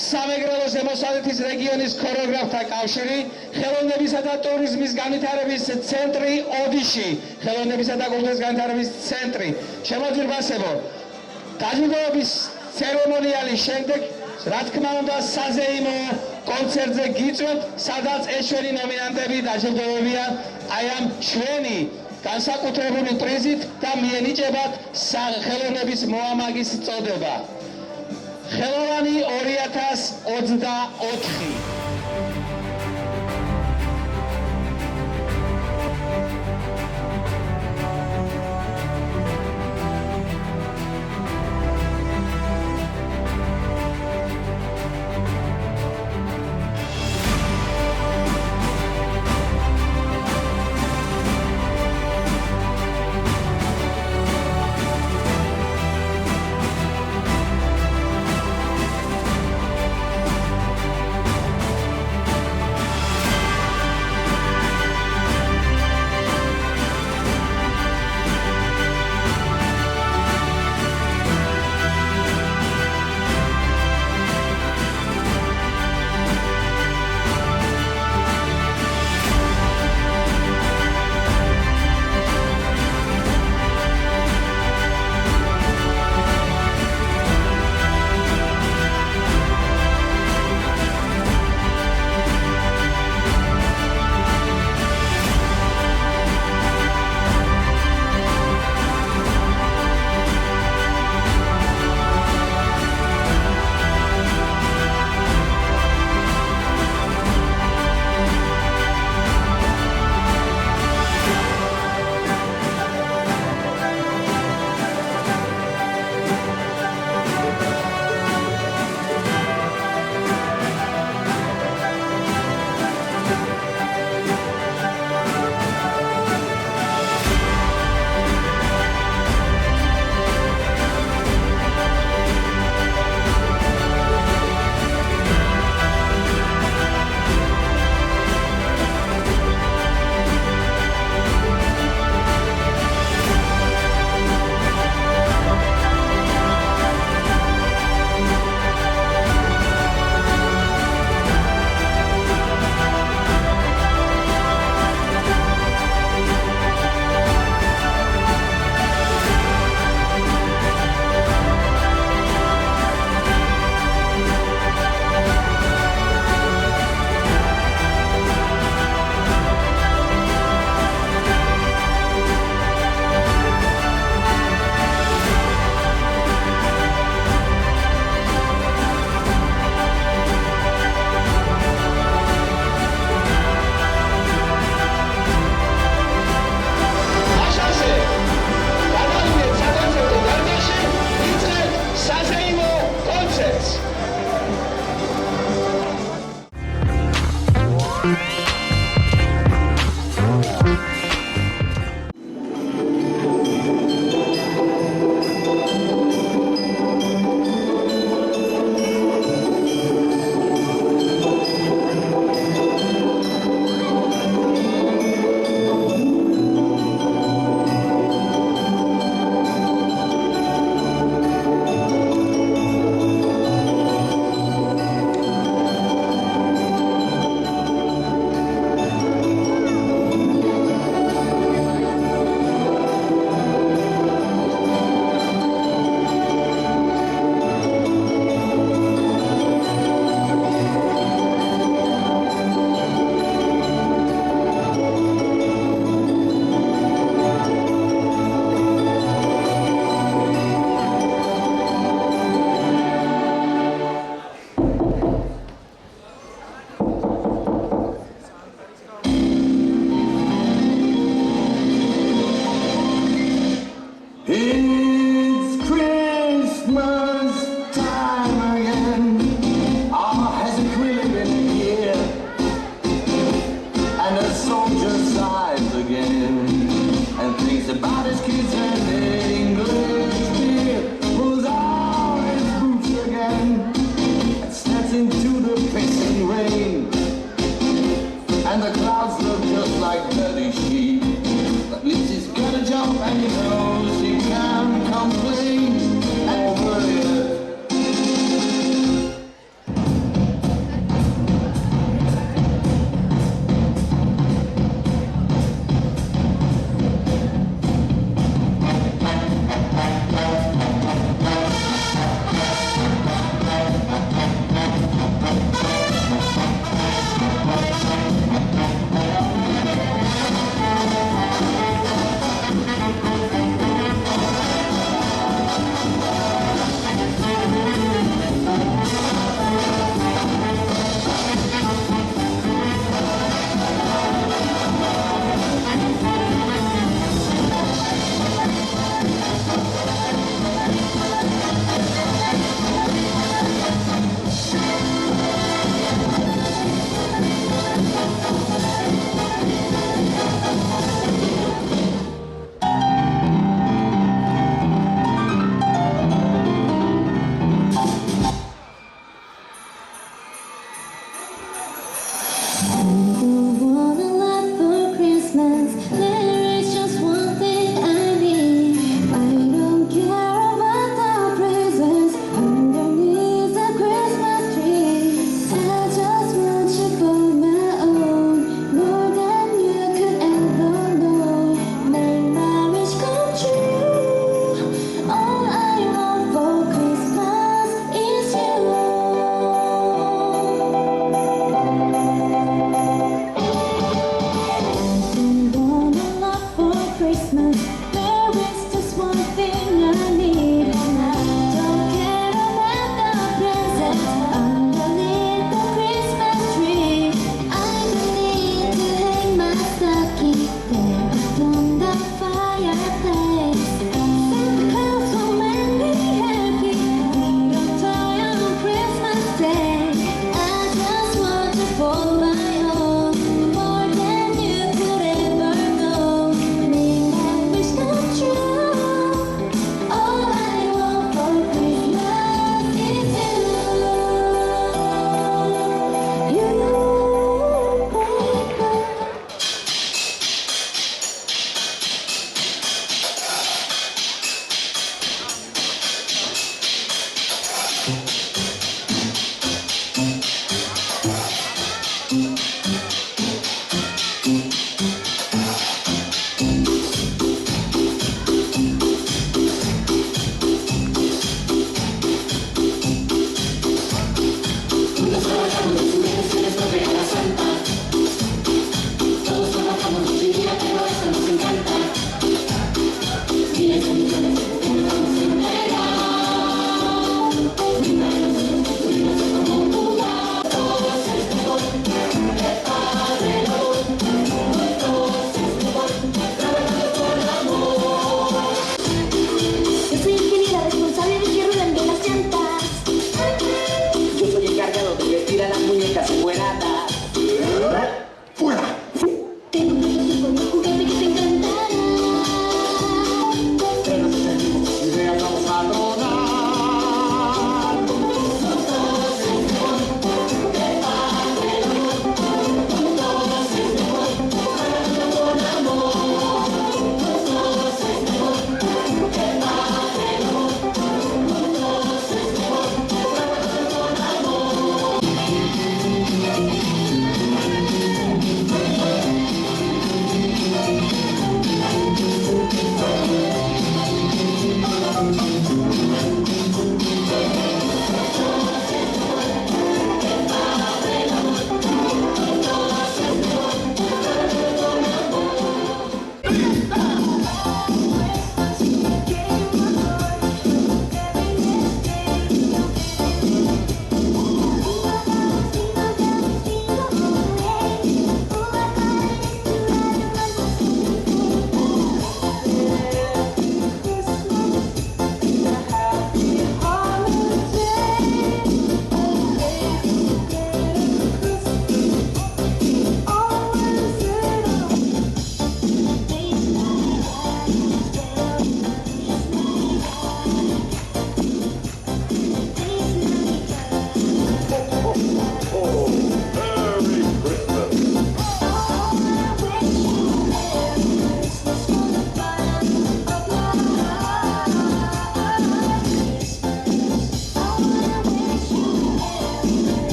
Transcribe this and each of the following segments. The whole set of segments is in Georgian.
სამეგრელოს ზემოსავლეთის რეგიონის ქორეოგრაფთა კავშირი, ხელოვნებისა და ტურიზმის განვითარების ცენტრი ოდიში, ხელოვნებისა და კულტურის განვითარების ცენტრი. შემოძირბასებო, დაჯილდოების ცერემონიალის შემდეგ, რა თქმა უნდა, საზეიმო კონცერტზე გიწვევთ, სადაც ეშვენი ნომინანტები დაჯილდოებიან აი ამ ჩვენი განსაკუთრებული პრიზით და მიენიჭებათ ხელოვნების მოამაგის წოდება. ხელოვანი 2024.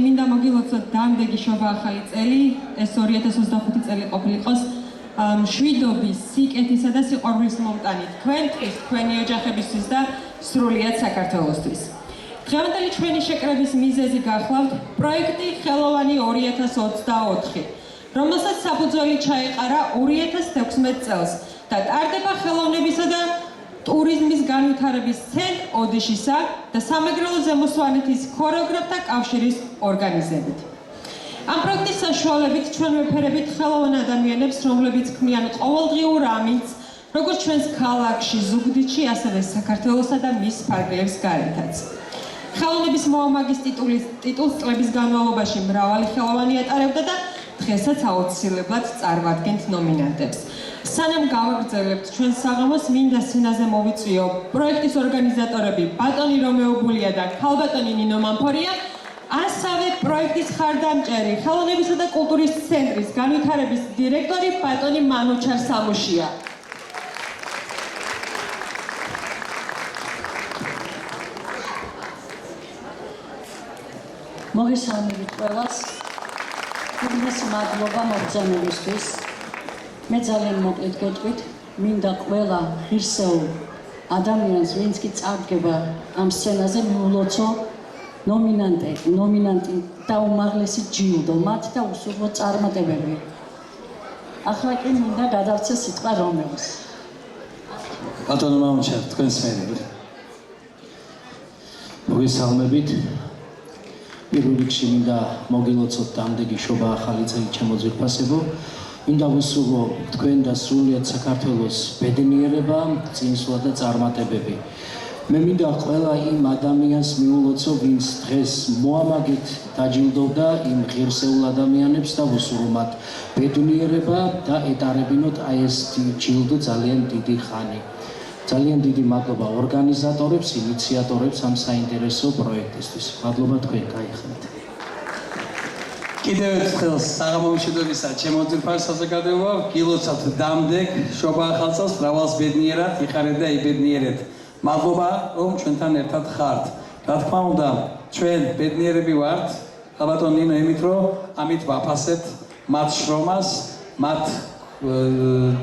მინდა მოგილოცოთ დამდეგი შობა ახალი წელი, ეს 2025 წელი ყოფილიყოს მშვიდობის, სიკეთისა და სიყვარულის მომტანი თქვენთვის, თქვენი ოჯახებისთვის და სრულიად საქართველოსთვის. დღევანდელი ჩვენი შეკრების მიზეზი გახლავთ პროექტი ხელოვანი 2024, რომელსაც საფუძველი ჩაეყარა 2016 წელს და ტარდება ხელოვნებისა და ტურიზმის განვითარების ცენტრ ოდიშისა და სამეგრელო ზემოსვანეთის ქორეოგრაფთა კავშირის ორგანიზებით. ამ პროექტის საშუალებით ჩვენ ვეფერებით ხელოვან ადამიანებს, რომლებიც ქმნიან ყოველდღიურ ამინდს, როგორც ჩვენს ქალაქში, ზუგდიდში, ასევე საქართველოსა და მის ფარგლებს გარეთაც. ხელოვნების მოამაგის ტიტულს წლების განმავლობაში მრავალი ხელოვანი ატარებდა და დღესაც აუცილებლად წარმოადგენთ ნომინანტებს. სანამ გავაგრძელებთ ჩვენს საღამოს, მინდა სცენაზე მოვიწვიო პროექტის ორგანიზატორები ბატონი რომეო გულია და ქალბატონი ნინო მამფორია, ასევე პროექტის ხარდამჭერი, ხელოვნებისა და კულტურის ცენტრის განვითარების დირექტორი ბატონი მანუჩარ სამუშია. მოგესალმებით ყველას. უდიდესი მადლობა მოგზაურობისთვის. მე ძალიან მოკლედ გეტყვით, მინდა ყველა ღირსეულ ადამიანს, ვინც კი წარდგება ამ სცენაზე, მიულოცო ნომინანტი და უმაღლესი ჯილდო, მათ და უსურვო წარმატებები. ახლა კი მინდა გადავცე სიტყვა რომეოს. ბატონო მამუჩარ, თქვენს მერე. მოგესალმებით. პირველ რიგში მინდა მოგილოცოთ დამდეგი შობა ახალი წელი ჩემოძირფასებო. მინდა ვისურვო თქვენ და სრულიად საქართველოს ბედნიერება, წინსვლა და წარმატებები. მე მინდა ყველა იმ ადამიანს მიულოცო, ვინც დღეს მოამაგით დაჯილდოვდა იმ ღირსეულ ადამიანებს და ვისურვო მათ ბედნიერება და ეტარებინოთ აი ეს ჯილდო ძალიან დიდი ხანი. ძალიან დიდი მადლობა ორგანიზატორებს, ინიციატორებს ამ საინტერესო პროექტისთვის. მადლობა თქვენ, გაიხარეთ. კიდევ ერთხელ საღამომშვიდობისა ჩემო ძირფარ საზოგადოება, გილოცავთ დამდეგ შობა ახალ წელს, მრავალს ბედნიერად, იხარეთ და იბედნიერეთ. მადლობა, რომ ჩვენთან ერთად ხართ. რა თქმა უნდა, ჩვენ ბედნიერები ვართ, ალბათ ნინო იმით, რომ ამით ვაფასებთ მათ შრომას, მათ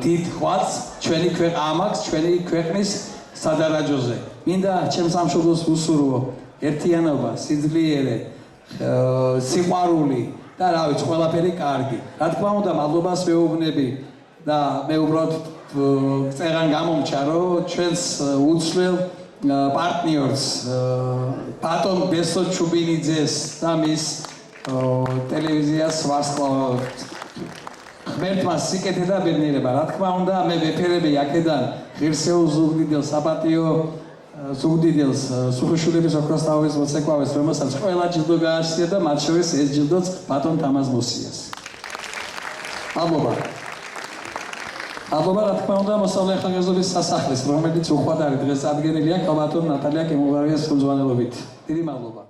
დიდ ღვაწლს ჩვენი ამაგს, ჩვენი ქვეყნის სადარაჯოზე. მინდა ჩემს სამშობლოს ვუსურვო ერთიანობა, სიძლიერე, სიყვარული და რა ვიცი, ყველაფერი კარგი. რა თქმა უნდა, მადლობას ვეუბნები და მე უბრალოდ წერან გამომჩა, რომ ჩვენს უცვლელ პარტნიორს ბატონ ბესო ჩუბინიძეს და მის ტელევიზიას ვარსკვლავ ღმერთმა სიკეთე და ბედნიერება. რა თქმა უნდა, მე ვეფერები აქედან ღირსეულ ზუგდიდელს, საპატიო ზუგდიდელს, სუხიშვილების ოქროს თაობის მოცეკვავეს, რომელსაც ყველა ჯილდო გააჩნია და მათ შორის ეს ჯილდოც ბატონ თამაზ მოსიას. მადლობა. მადლობა, რა თქმა უნდა, მოსწავლე ახალგაზრდობის სასახლის, რომელიც უხვად არის დღეს წარდგენილი აქ ბატონ ნატალია კემოვარიას ხელმძღვანელობით. დიდი მადლობა.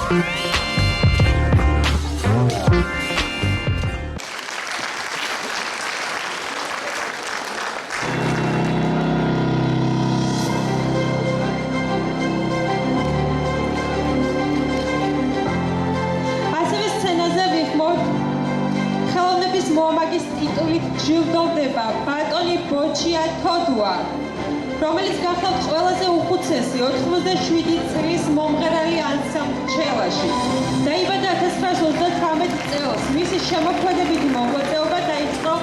ასევე სცენაზე ვიხმოთ ხელოვნების მოამაგის ტიტულით ჯილდოვდება ბატონი ბოჩია თოდუა, რომელიც გახლავთ ყველაზე უხუცესი 87 წლის მომღერალი ანსამბლ ჩელაში. დაიბადა 1939 წელს. მისი შემოქმედებითი მოღვაწეობა დაიწყო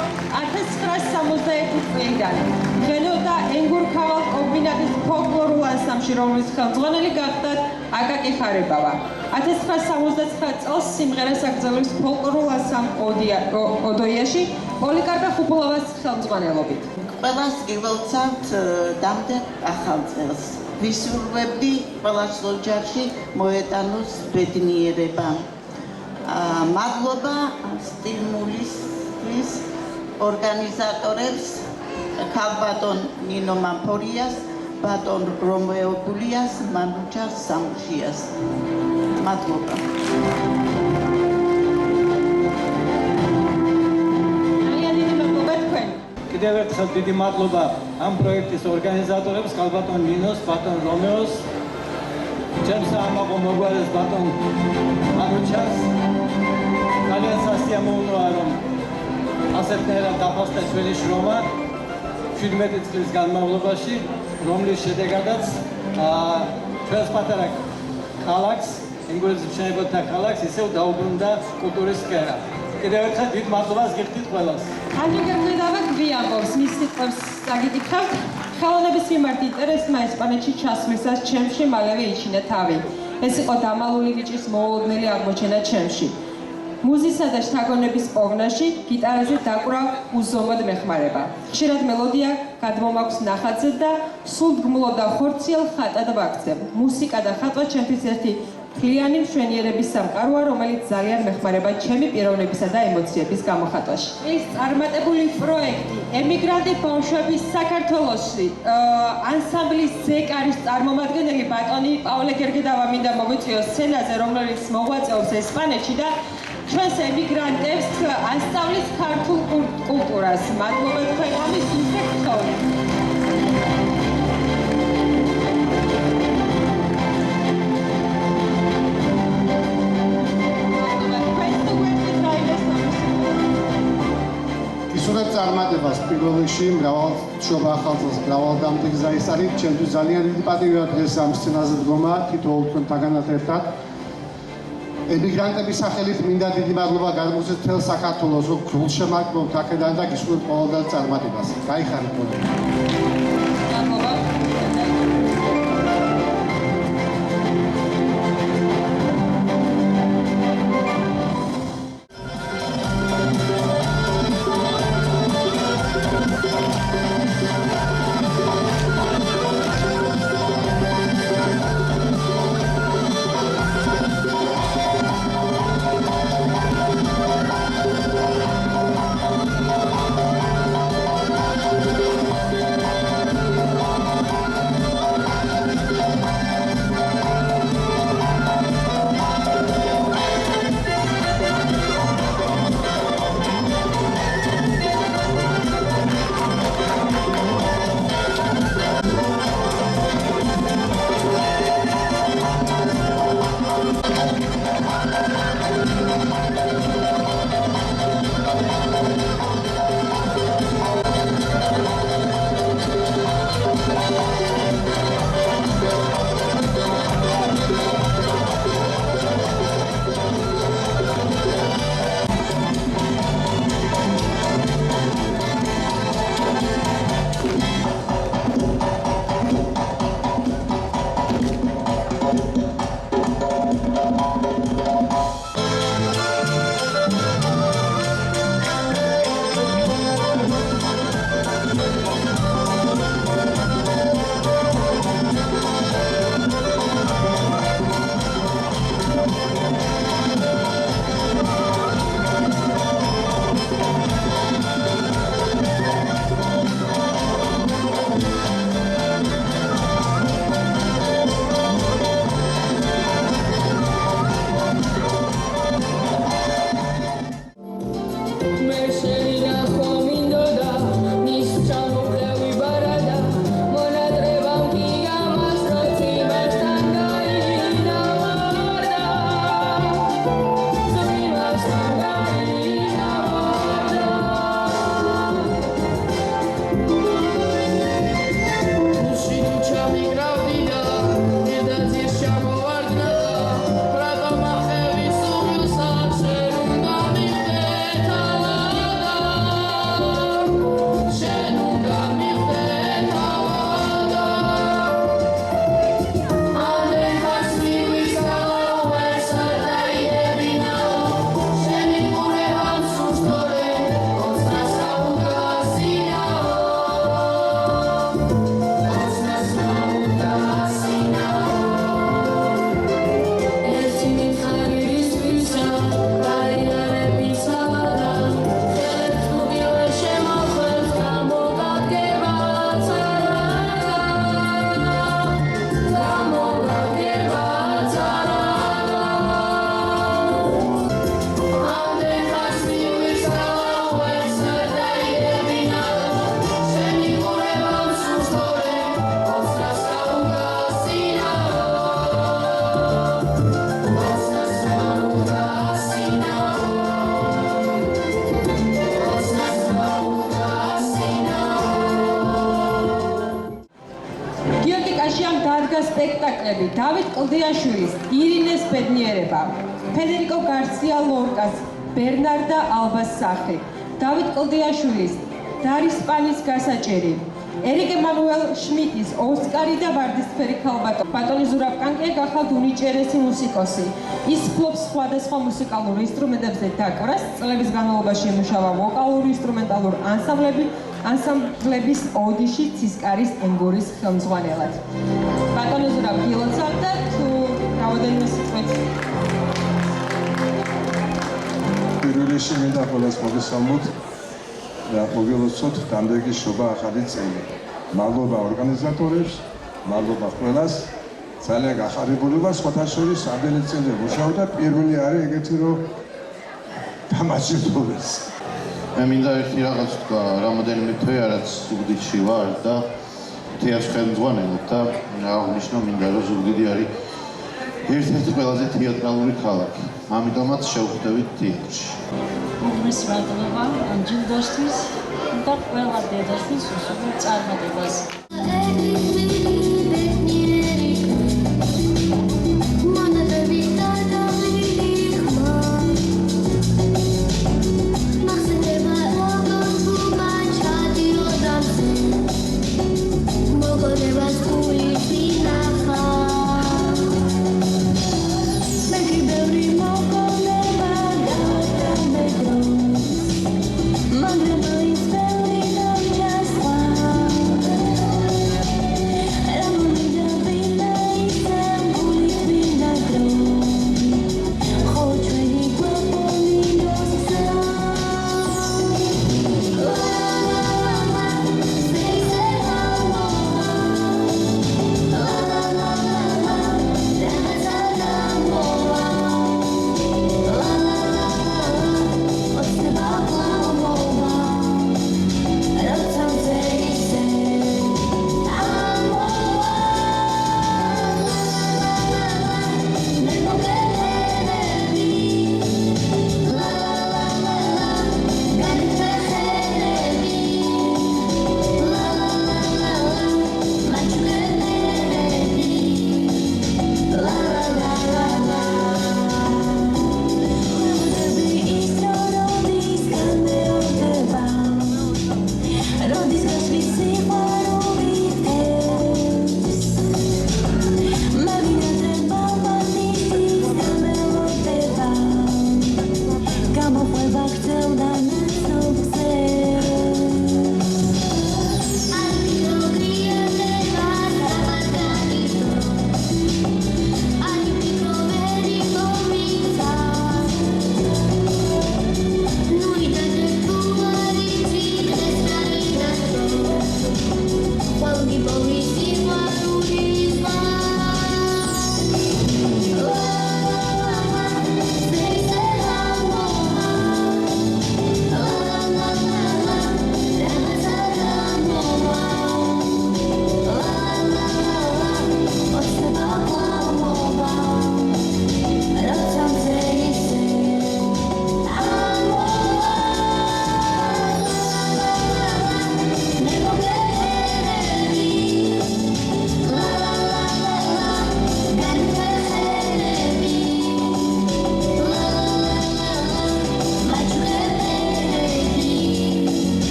1961 წლიდან. მღეროდა ენგურ-ქავალ კომბინატის ფოლკლორულ ანსამბლში, რომლის ხელმძღვანელი გახლდათ აკაკი ხარებავა. 1969 წელს სიმღერას აგრძელებს ფოლკლორულ ანსამბლ ოდოიაში პოლიკარპე ხუბულოვას ხელმძღვანელობით. ყველას გიველცავთ დამდენ ახალ წელს. ვისურვებდი ყველას ოჯახში მოეტანოს ბედნიერება. მადლობა სტიმულისთვის ორგანიზატორებს, ქალბატონ ნინო მამფორიას, ბატონ რომეო გულიას, მანუჩა სამშიას. მადლობა. კიდევ ერთხელ დიდი მადლობა ამ პროექტის ორგანიზატორებს, ქალბატონ ნინოს, ბატონ რომეოს, ჩემს ამაყო მოგვარეს ბატონ მანუჩას. ძალიან სასიამოვნოა, რომ ასეთნაირად დაფასდა ჩვენი შრომა 17 წლის განმავლობაში, რომლის შედეგადაც ჩვენს პატარა ქალაქს, ინგლისის მშენებლთა ქალაქს ისევ დაუბრუნდა კულტურის სფერა. კიდევ ერთხელ დიდ მადლობას გიხდით ყველას. ამიგერნედავა გვიამბობს მის სიტყვებს წაგიკითხავთ. ხელოვნების მიმართ ინტერესმა ესპანეთში ჩასვლისას ჩემში მალევე იჩინა თავი. ეს იყო დამალული ბიჭის მოულოდნელი აღმოჩენა ჩემში. მუზისა და შთაგონების პოვნაში გიტარაზე დაკვრა უზომოდ მეხმარება. ხშირად მელოდია გადმომაქვს ნახატზე და სულდგმულო და ხორციელ ხატად ვაქცევ. მუსიკა და ხატვა ჩემთვის ერთი მთლიანი მშვენიერების სამყაროა, რომელიც ძალიან მეხმარება ჩემი პიროვნებისა და ემოციების გამოხატვაში. ეს წარმატებული პროექტი ემიგრანტი ბავშვების საქართველოში ანსამბლის ზეკარის წარმომადგენელი ბატონი პაოლე გერგედავა მინდა მოვიწვიოს სცენაზე, რომელიც მოღვაწეობს ესპანეთში და ჩვენს ემიგრანტებს ასწავლის ქართულ კულტურას. მადლობა თქვენგამის ინფექტორი. ისურვებ წარმატებას პირველ რიგში მრავალ შობა ახალწელს მრავალ დამდეგზე ეს არის ჩემთვის ძალიან დიდი პატივია დღეს ამ სცენაზე დგომა თითოეულ თქვენთაგანაც ერთად. ემიგრანტების სახელით მინდა დიდი მადლობა გადმოსცეთ მთელ საქართველოს გულშემატკივრობთ აქედან და გისურვებთ ყოველდღიურ წარმატებას. გაიხარით ყველამ. დავით კლდიაშვილის, ირინეს ბედნიერება, ფედერიკო გარსია ლორკას, ბერნარდა ალბას სახე, დავით კლდიაშვილის, დარისპანის გასაჭერი, ერიკ ემანუელ შმიტის, ოსკარი და ვარდისფერი ქალბატონი. ბატონი ზურაბ კანკია გახალთ უნიჭერესი მუსიკოსი. ის ფლობს სხვადასხვა მუსიკალურ ინსტრუმენტებზე დაკვრას, წლების განმავლობაში იმუშავა ვოკალურ ინსტრუმენტალურ ანსამბლების ოდიში ცისკარის ენგურის ხელმძღვანელად. ბატონი ზურაბ გილოცავ და თუ რაოდენიმე სიტყვით. პირველ რიგში მინდა ყველას მოგესალმოთ და მოგილოცოთ დამდეგიშობა ახალი წელი. მადლობა ორგანიზატორებს, მადლობა ყველას. ძალიან გახარებული ვარ, სხვათა შორის ამდენი წელი ვმუშაობ და პირველი არის ეგეთი რომ დამაჯერდოვეს. მე მინდა ერთი რაღაც თქვა, რამოდენიმე თვე რაც ზუგდიდში ვარ და თეატრს ხელმძღვანელობ და აღნიშნო მინდა რომ ზუგდიდი არის ერთ-ერთი ყველაზე თეატრალური ქალაქი. ამიტომაც შევხვდებით თეატრში. უღმეს მადლობა ჯილდოსთვის და ყველა დედაშვილს უსურვებ წარმატებას.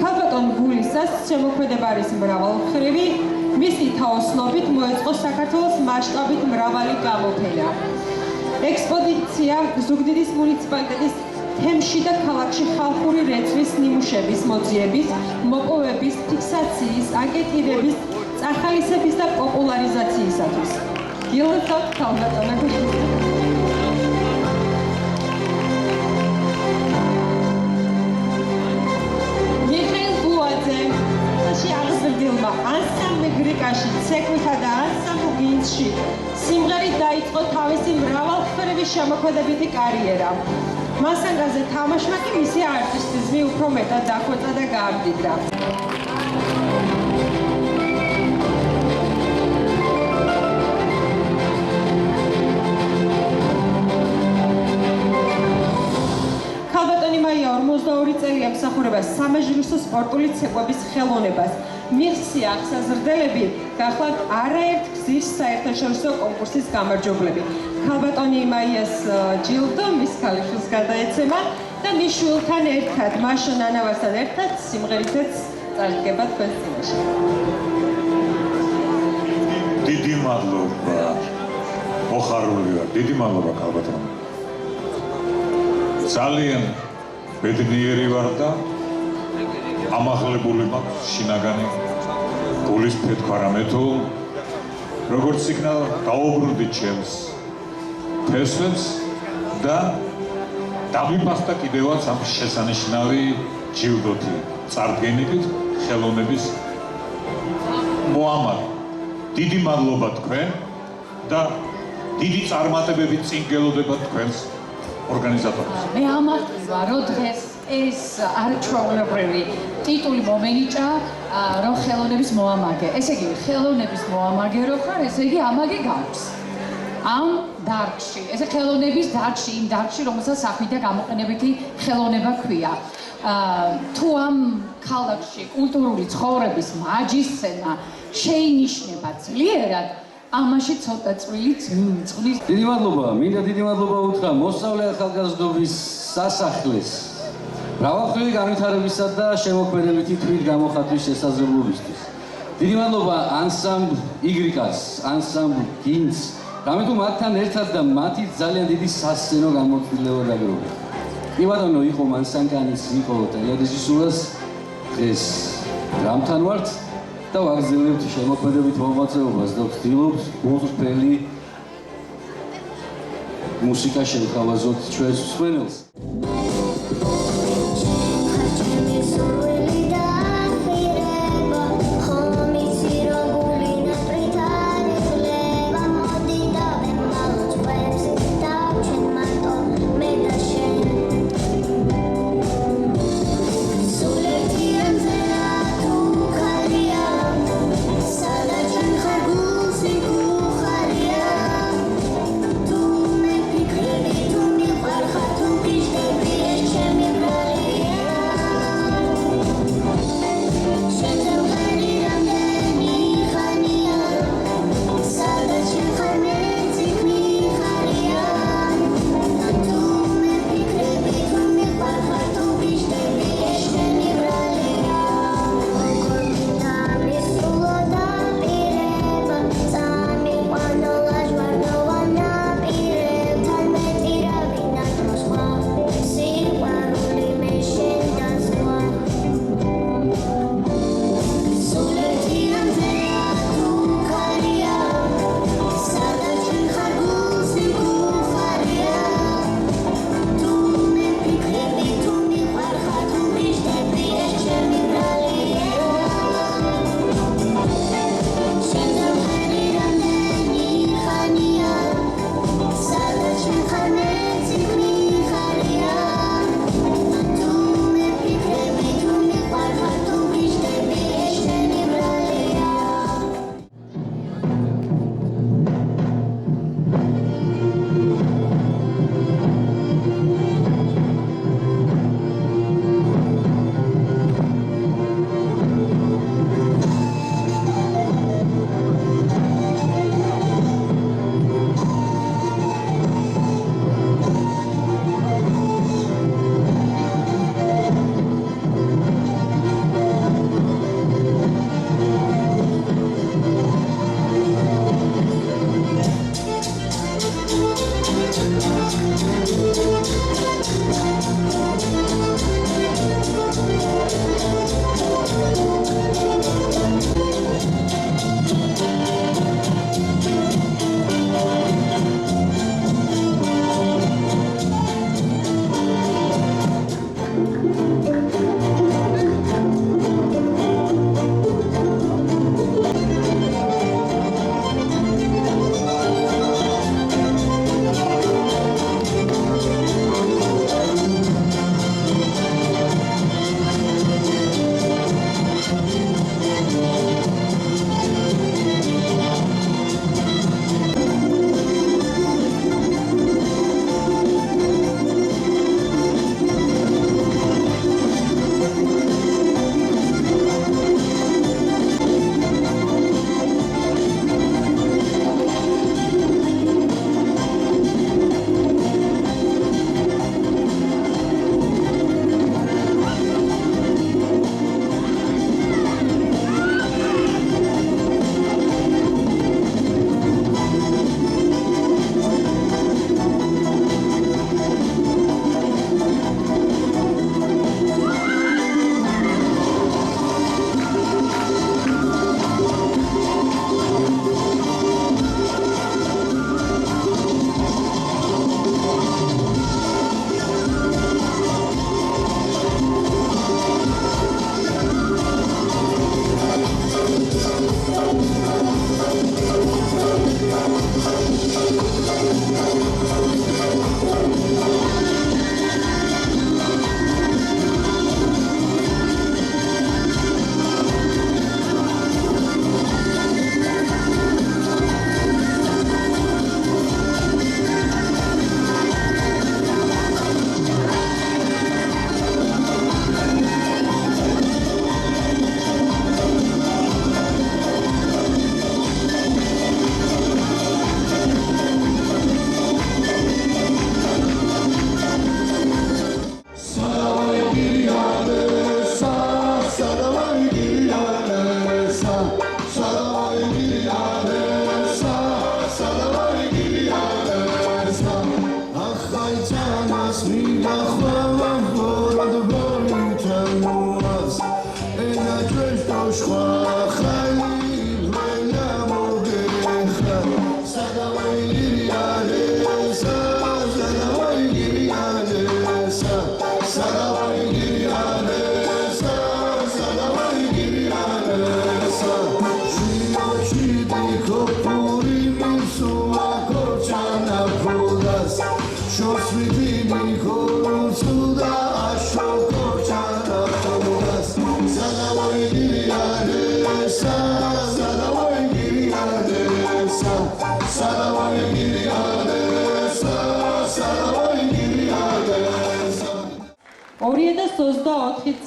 ქალბატონ გულისას შემოქმედება არის მრავალმხრივი, მისი თაოსნობით მოეწყო საქართველოს მასშტაბით მრავალი გამოფენა. ექსპოზიცია ზუგდიდის მუნიციპალიტეტის თემში და ქალაქში ხალხური რეწვის ნიმუშების მოძიების, მოპოვების, ფიქსაციის, აკეთირების, წახალისების და პოპულარიზაციისათვის. გილოცავთ ქალბატონები. აღზრდილმა ანსამბლ გრიკაში ცეკვითა და ანსამბლ გინსში სიმღერით დაიწყო თავისი მრავალმხრივი შემოქმედებითი კარიერა. მასანგაზე თამაშმა კი მისი არტისტიზმი უფრო მეტად დახვეწა და გაამდიდრა. ქალბატონი მაია 42 წელი ემსახურება სამეჟლისო სპორტული ცეკვების ხელოვნებას. მისი აღსაზრდელები გახლავთ არაერთ გზის საერთაშორისო კონკურსის გამარჯვებლები. ქალბატონი მაიას ჯილდო მის ქალიშვილს გადაეცემა და მის შვილთან ერთად, მაშო ნანავასთან ერთად სიმღერითაც წარდგება თქვენს წინაშე. დიდი მადლობა. მოხარული ვარ. დიდი მადლობა ქალბატონო. ძალიან ბედნიერი ვარ და ამაღლებული მაქვს შინაგანი გულის ფეთქვა რამე თუ როგორც იქნა დაუბრუნდი ჩემს ფესვებს და დავიფასდა კიდევაც ამ შესანიშნავი ჯილდოთი წარდგენებით ხელოვნების მოამად. დიდი მადლობა თქვენ და დიდი წარმატებები წინ გელოდება თქვენს ორგანიზატორებს. მე ამაყვა რომ დღეს ეს არჩეულებრივი ტიტული მომენიჭა რომ ხელოვნების მოამაგე. ესე იგი ხელოვნების მოამაგე რო ხარ, ესე იგი ამაგე გაქვს. ამ დარგში, ესე ხელოვნების დარგში, იმ დარგში, რომელსაც საქმე და გამოყენებითი ხელოვნება ქვია. თუ ამ ქალაქში კულტურული ცხოვრების მაჯისცემა შეინიშნება ძლიერად, ამაში ცოტა წვლილი წვნის. დიდი მადლობა, მინდა დიდი მადლობა უთხრა მოსწავლე ახალგაზრდობის სასახლეს მრავალმხრივი განვითარებისა და შემოქმედებითი თვით გამოხატვის შესაძლებლობისთვის. დიდი მადლობა ანსამბლ იგრიკას, ანსამბლ გინს, რამე თუ მათთან ერთად და მათი ძალიან დიდი სასცენო გამოცდილება დაგროვდა. კი ბატონო, იყო მანსანკანის, იყო ტელერეჟისურას, დღეს დრამთან ვართ და ვაგრძელებთ შემოქმედებით მოღვაწეობას და ვცდილობთ გულწრფელი მუსიკა შევთავაზოთ ჩვენს მსმენელს. Tú me piques, tú me guardas, tú quis de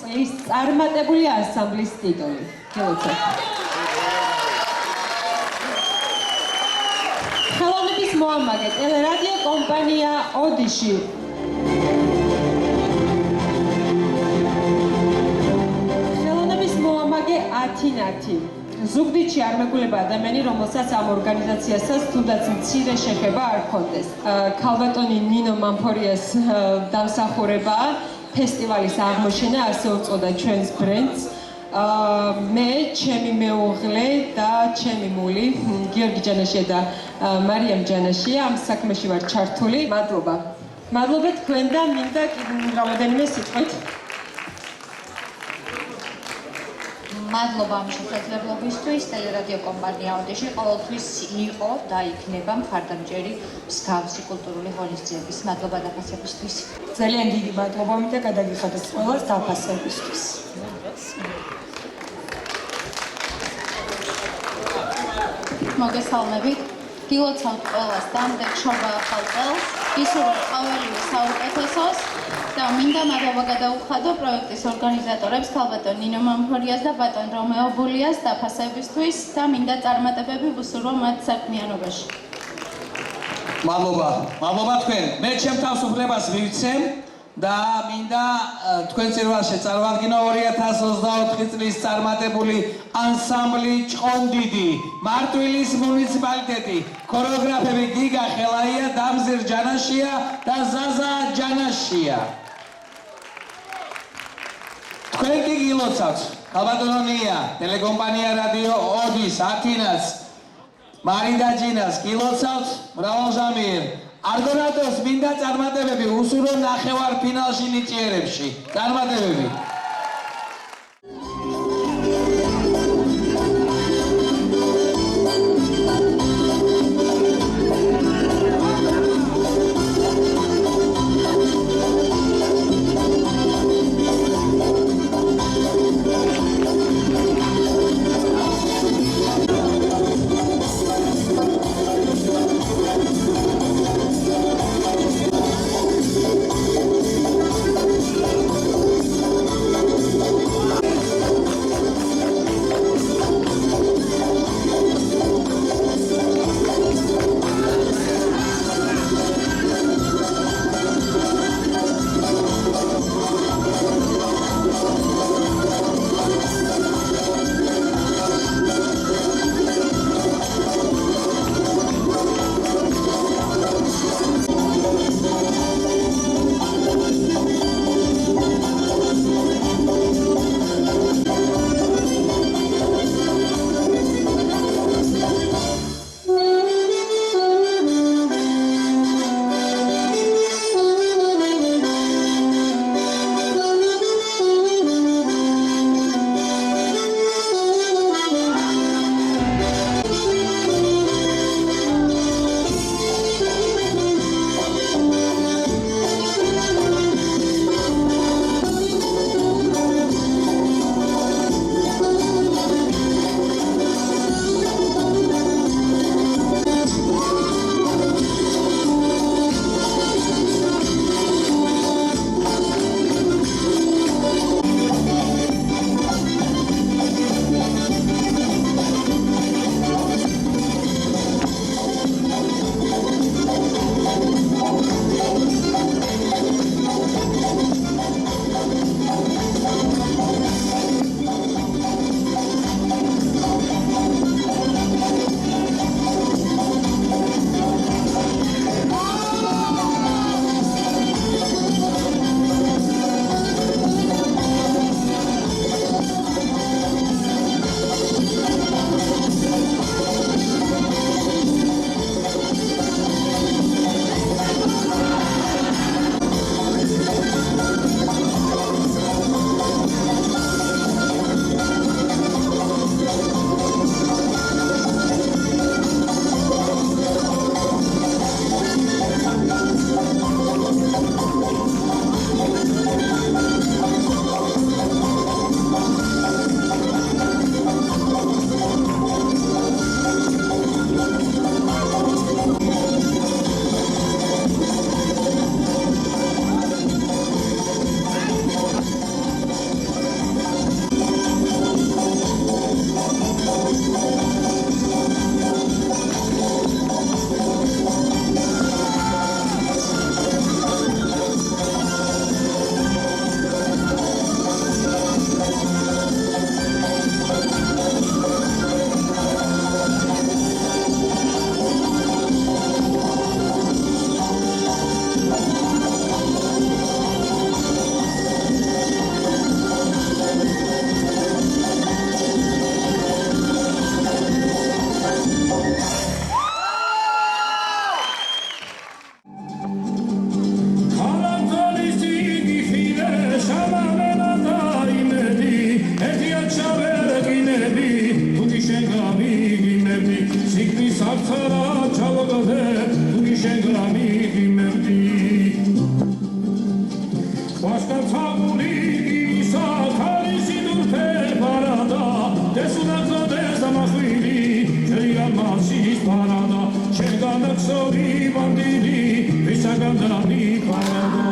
წლის წარმატებული ანსამბლის ტიტული. გილოცავთ. ხელოვნების მოამაგე ტელერადიო კომპანია ოდიში. ხელოვნების მოამაგე ათინათი. ზუგდიდში არ მეგულება ადამიანი, რომელსაც ამ ორგანიზაციასაც თუნდაც მცირე შეხება არ ჰქონდეს. ქალბატონი ნინო მამფორიას დამსახურებაა. ფესტივალის აღმოჩენა ასე უწოდა ჩვენს ბრენდს. მე, ჩემი მეუღლე და ჩემი მული, გიორგი ჯანაშია და მარიამ ჯანაშია ამ საქმეში ვარ ჩართული. მადლობა. მადლობა თქვენ და მინდა რამოდენიმე სიტყვით. მადლობა ამ შესაძლებლობისთვის. ტელერადიო კომპანია ოდიში ყოველთვის იყო და იქნება მხარდამჭერი მსგავსი კულტურული ღონისძიების. მადლობა დაფასებისთვის. ძალიან დიდი მადლობა და გადაგიხადოთ ყველას დაფასებისთვის. მოგესალმებით. გილოცავთ ყველას დამდეგ შობა ახალ წელს. ისურვებთ ყოველივე საუკეთესოს და მინდა მადლობა გადაუხადო პროექტის ორგანიზატორებს ქალბატონ ნინო მამფორიას და ბატონ რომეო ბულიას დაფასებისთვის და მინდა წარმატებები ვუსურვო მათ საქმიანობაში. მადლობა თქვენ. მე ჩემ თავს უფლებას მივცემ და მინდა თქვენ წირვაში წარვადგინო 2024 წლის წარმატებული ანსამბლი ჭყონდიდი, მარტვილის მუნიციპალიტეტი, ქორეოგრაფები გიგა ხელაია, დამზირ ჯანაშია და ზაზა ჯანაშია. თქვენ კი გილოცავთ ქალბატონია, ტელეკომპანია რადიო ოდის, ათინას, მარიდა ჯინას გილოცავთ მრავალჟამიერ. არგონატოს მინდა წარმატებები უსურო ნახევარფინალში ნიჭიერებში. წარმატებები. შენგრამი იმერდი ვაშკა ცაგული ისა ქარისი დურფე პარადა დესუნაძოდეს დამახვილი ჯერია მასის პარადა შენგანაქსორი ბანდილი ვისაგანდრამი პარადა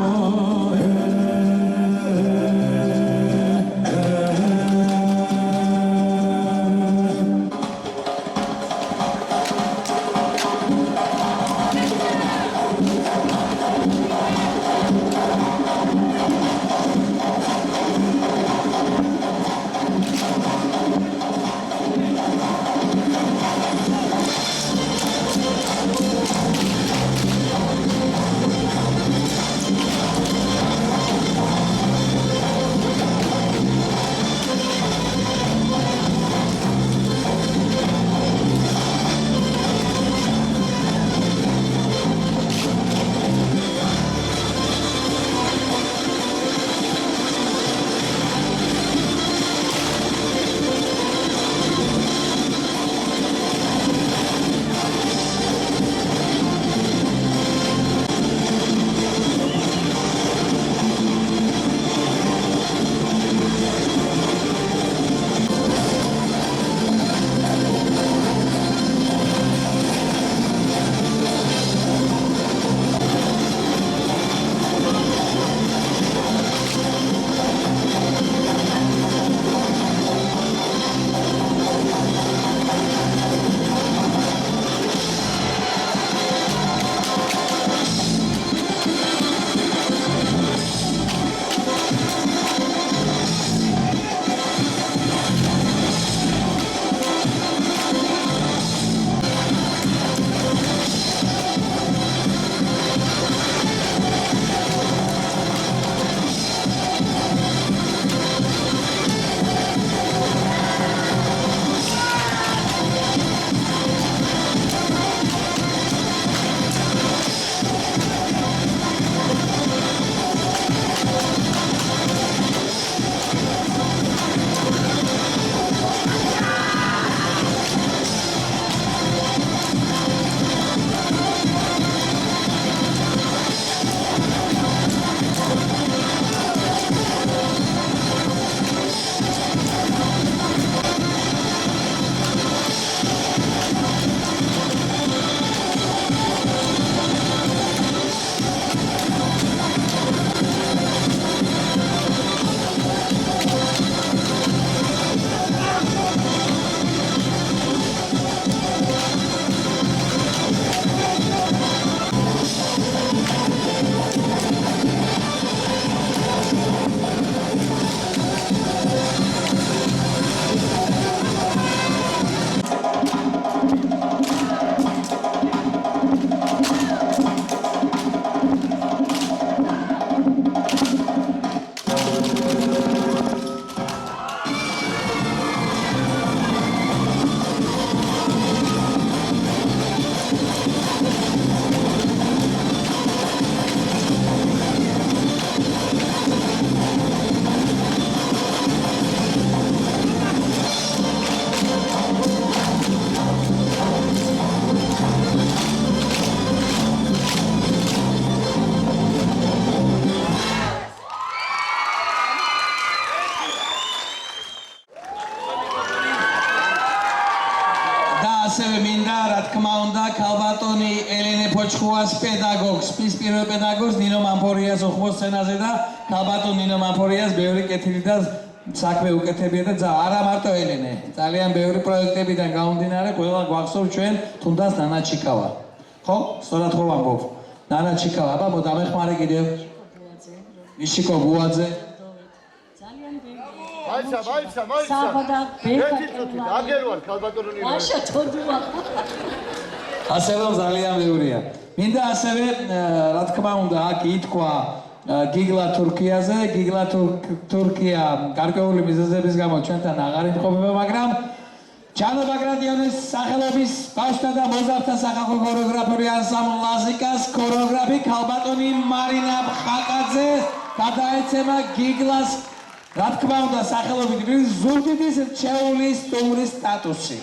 ასევე მინდა რა თქმა უნდა ქალბატონი ელენე ფოჩხუას პედაგოგს, მის პირველ პედაგოგს ნინო მამფორიას ოხმოს სცენაზე და ქალბატონ ნინო მამფორიას ბევრი კეთილი და საქმე უკეთებია და არა მარტო ელენე, ძალიან ბევრი პროექტებიდან გამომდინარე ყველა გვახსოვს ჩვენ თუნდაც ნანა ჩიკავა. ხო? სწორად ხო ვამბობ? ნანა ჩიკავა, აბა მოდამეხმარე კიდევ. იშიკო გუაძე. მაიცა. საბადა ბექა. აგერვარ ქალბატონი. მაშა თოდუა. ასევე ძალიან ბევრია. მინდა ასევე რა თქმა უნდა აქ ითქვა გიგლა თურქიაზე, გიგლა თურქია გარკვეული მიზეზების გამო ჩვენთან აღარ იმყოფება, მაგრამ ჯანო ბაგრატიონის სახელობის ბავშვთა და მოზარდთა სახალხო ქორეოგრაფიული ანსამბლ ლაზიკას ქორეოგრაფი ქალბატონი მარინა ბხაკაძე გადაეცემა გიგლას რა თქმა უნდა სახელობით ზუგდიდის რჩეულის სტუმრის სტატუსი.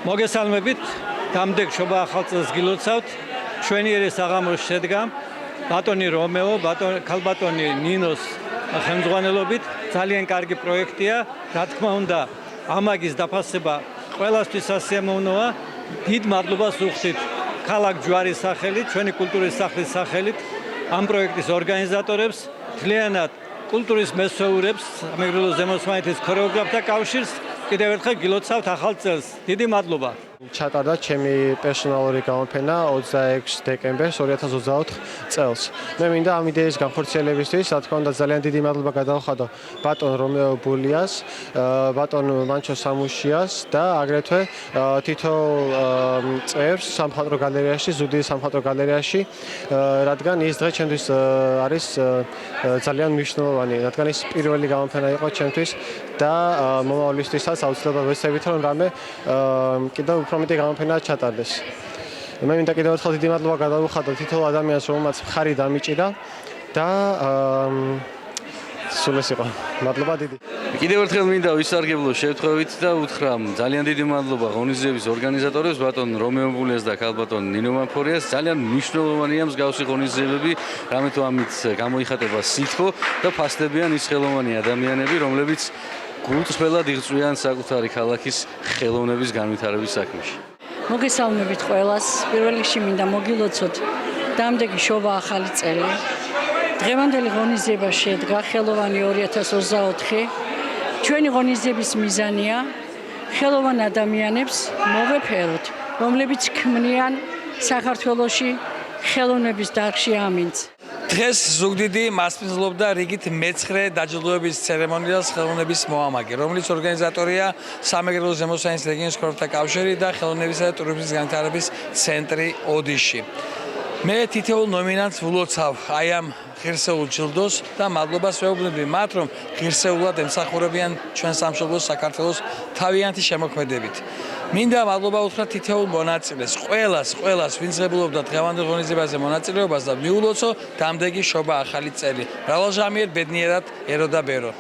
მოგესალმებით, დამდეგ შობა ახალ წელს გილოცავთ. ჩვენიერი საღამოს შედგა ბატონი რომეო, ქალბატონი ნინოს ხელმძღვანელობით. ძალიან კარგი პროექტია, რა თქმა უნდა, ამაგის დაფასება ყველასთვის სასიამოვნოა. დიდ მადლობას ვუხდით ქალაქ ჯვარის სახელით, ჩვენი კულტურის სახლის სახელით ამ პროექტის ორგანიზატორებს, მთლიანად კულტურის მესვეურებს, სამეგრელო ზემოსვანეთის ქორეოგრაფთა კავშირს. კიდევ ერთხელ გილოცავთ ახალ წელს. დიდი მადლობა. ჩატარდა ჩემი პერსონალური გამოფენა 26 დეკემბერს 2024 წელს. მე მინდა ამ იდეის განხორციელებისთვის, რა თქმა უნდა, ძალიან დიდი მადლობა გადავხადო ბატონ რომეო ბულიას, ბატონ მანჩო სამუშიას და აგრეთვე თითოეულ წევრს სამხატვრო გალერეაში, ზუგდიდის სამხატვრო გალერეაში, რადგან ის დღე ჩემთვის არის ძალიან მნიშვნელოვანი, რადგან ის პირველი გამოფენა იყო ჩემთვის და მომავლისთვისაც აუცილებლად ვეცდებით, რომ რამე კიდევ უფრო მეტი გამოფენა ჩატარდეს. მე მინდა კიდევ ერთხელ დიდი მადლობა გადავუხადო თითოეულ ადამიანს, რომელმაც მხარი დამიჭირა და სულ ეს იყო. მადლობა დიდი. კიდევ ერთხელ მინდა ვისარგებლო შევთხოვით და უთხრა ძალიან დიდი მადლობა ღონისძიების ორგანიზატორებს, ბატონ რომეო ბულიას და ქალბატონ ნინო მამფორიას. ძალიან მნიშვნელოვანია მსგავსი ღონისძიებები, რამე თუ ამით გამოიხატება სითბო და ფასდებიან ის ხელოვანი ადამიანები, რომლებიც გულწრფელად იღწვიან საკუთარი ქალაქის ხელოვნების განვითარების საქმეში. მოგესალმებით ყველას. პირველ რიგში მინდა მოგილოცოთ დამდეგი შობა ახალი წელი. დღევანდელი ღონისძიება შედგა ხელოვანი 2024. ჩვენი ღონისძიების მიზანია ხელოვან ადამიანებს მოვეფეროთ, რომლებიც ქმნიან საქართველოში ხელოვნების დარგში ამინდს. დღეს ზუგდიდი მასპინძლობდა რიგით მე-9 დაჯილდოების ცერემონიალს ხელოვნების მოამაგე, რომლის ორგანიზატორია სამეგრელო ზემოსვანეთის რეგიონის ქორეოგრაფთა კავშირი და ხელოვნებისა და ტურიზმის განვითარების ცენტრი ოდიში. მე თითოეულ ნომინანტს ვლოცავ აი ამ ღირსეულ ჯილდოს და მადლობას ვეუბნები მათ, რომ ღირსეულად ემსახურებიან ჩვენ სამშობლოს საქართველოს თავიანთი შემოქმედებით. მინდა მადლობა უთხრა თითოეულ მონაწილეს, ყველას, ვინც ღებულობდა დღევანდელ ღონისძიებაზე მონაწილეობას და მიულოცო დამდეგი შობა ახალი წელი. მრავალჟამიერ ბედნიერად ერო და ბერო.